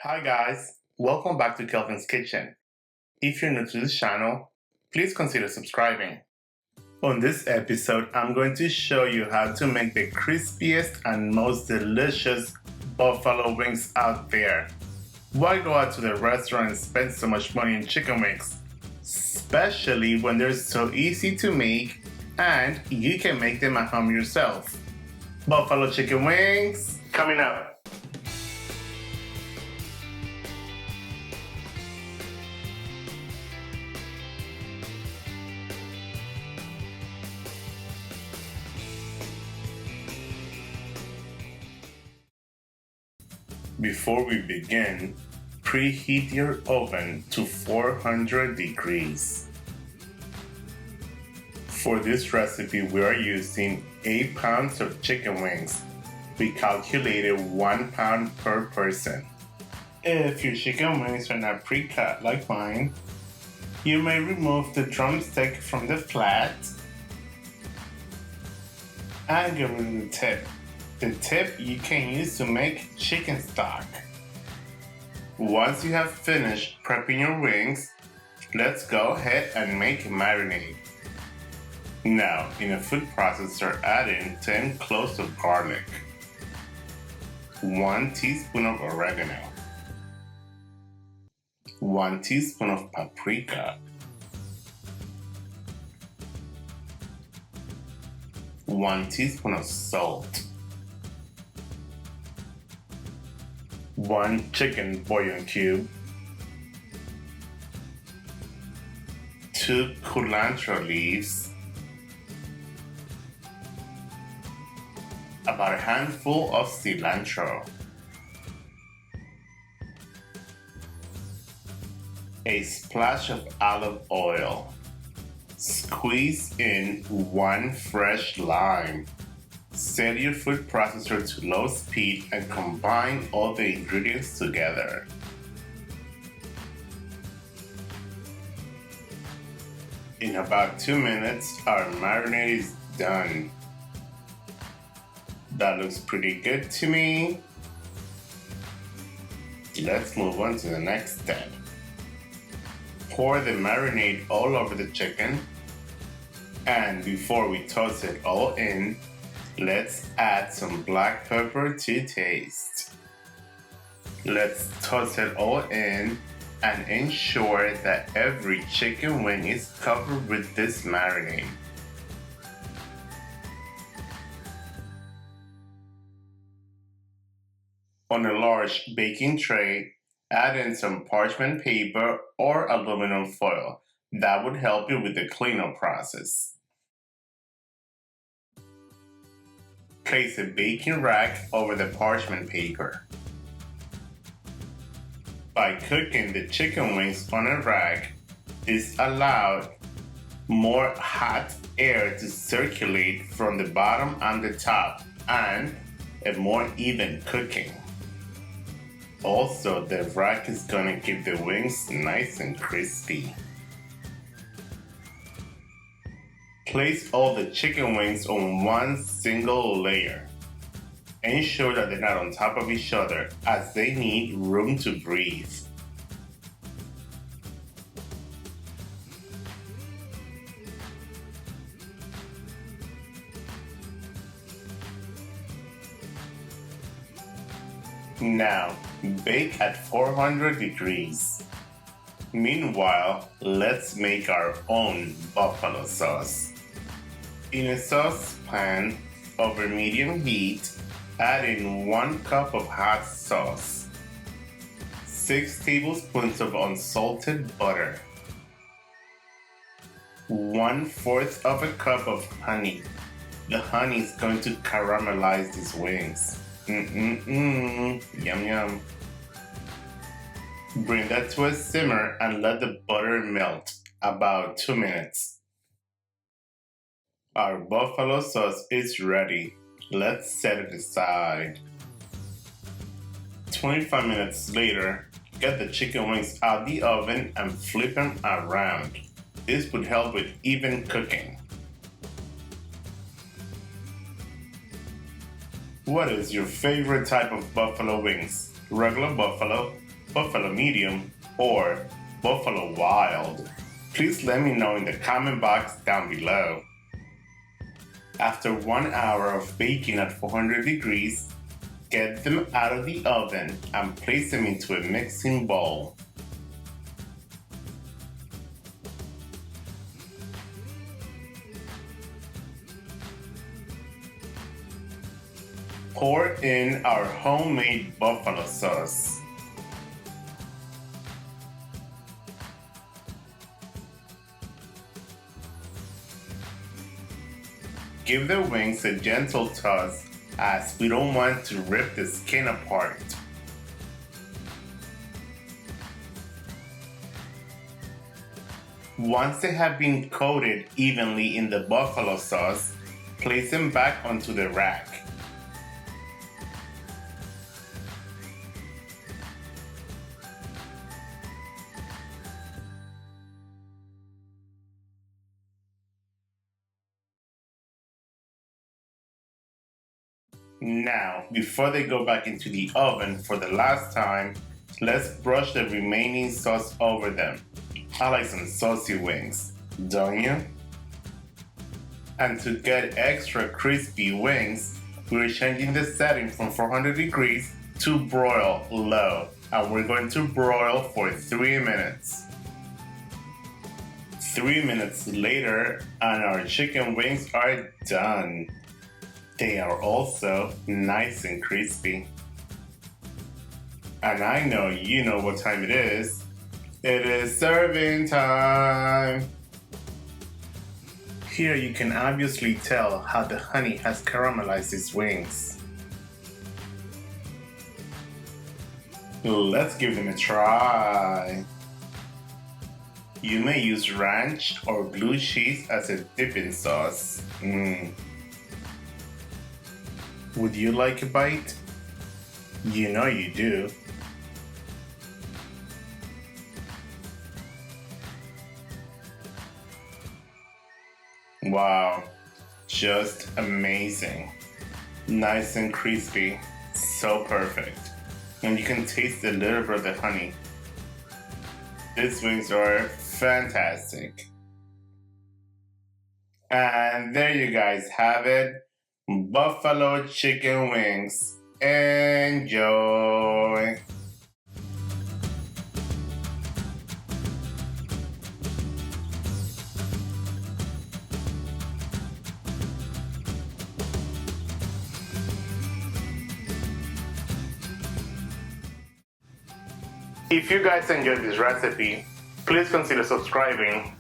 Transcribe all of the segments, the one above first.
Hi guys, welcome back to Kelvin's Kitchen. If you're new to this channel, please consider subscribing. On this episode, I'm going to show you how to make the crispiest and most delicious buffalo wings out there. Why go out to the restaurant and spend so much money in chicken wings? Especially when they're so easy to make and you can make them at home yourself. Buffalo chicken wings coming up. Before we begin, preheat your oven to 400 degrees. For this recipe, we are using 8 pounds of chicken wings. We calculated 1 pound per person. If your chicken wings are not pre-cut like mine, you may remove the drumstick from the flat and get rid of the tip. The tip you can use to make chicken stock. Once you have finished prepping your wings, let's go ahead and make marinade. Now, in a food processor, add in 10 cloves of garlic, 1 teaspoon of oregano, 1 teaspoon of paprika, 1 teaspoon of salt, 1 chicken bouillon cube, 2 culantro leaves, about a handful of cilantro, a splash of olive oil, squeeze in 1 fresh lime. Set your food processor to low speed and combine all the ingredients together. In about 2 minutes, our marinade is done. That looks pretty good to me. Let's move on to the next step. Pour the marinade all over the chicken, and before we toss it all in, let's add some black pepper to taste. Let's toss it all in and ensure that every chicken wing is covered with this marinade. On a large baking tray, add in some parchment paper or aluminum foil. That would help you with the cleanup process. Place a baking rack over the parchment paper. By cooking the chicken wings on a rack, this allowed more hot air to circulate from the bottom and the top and a more even cooking. Also, the rack is gonna keep the wings nice and crispy. Place all the chicken wings on one single layer. Ensure that they're not on top of each other as they need room to breathe. Now, bake at 400 degrees. Meanwhile, let's make our own buffalo sauce. In a saucepan over medium heat, add in 1 cup of hot sauce, 6 tablespoons of unsalted butter, 1/4 of a cup of honey. The honey is going to caramelize these wings. Yum yum. Bring that to a simmer and let the butter melt, about 2 minutes. Our buffalo sauce is ready. Let's set it aside. 25 minutes later, get the chicken wings out the oven and flip them around. This would help with even cooking. What is your favorite type of buffalo wings? Regular buffalo, buffalo medium, or buffalo wild? Please let me know in the comment box down below. After 1 hour of baking at 400 degrees, get them out of the oven and place them into a mixing bowl. Pour in our homemade buffalo sauce. Give the wings a gentle toss as we don't want to rip the skin apart. Once they have been coated evenly in the buffalo sauce, place them back onto the rack. Now, before they go back into the oven for the last time, let's brush the remaining sauce over them. I like some saucy wings, don't you? And to get extra crispy wings, we're changing the setting from 400 degrees to broil low, and we're going to broil for 3 minutes. 3 minutes later, and our chicken wings are done. They are also nice and crispy. And I know you know what time it is. It is serving time. Here you can obviously tell how the honey has caramelized these wings. Let's give them a try. You may use ranch or blue cheese as a dipping sauce. Would you like a bite? You know you do. Wow, just amazing. Nice and crispy, so perfect. And you can taste a little bit of the honey. These wings are fantastic. And there you guys have it. Buffalo chicken wings. Enjoy! If you guys enjoyed this recipe, please consider subscribing,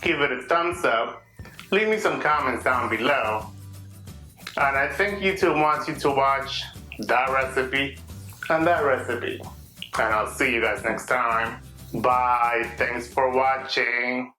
give it a thumbs up, leave me some comments down below. And I think YouTube wants you to watch that recipe and that recipe. And I'll see you guys next time. Bye. Thanks for watching.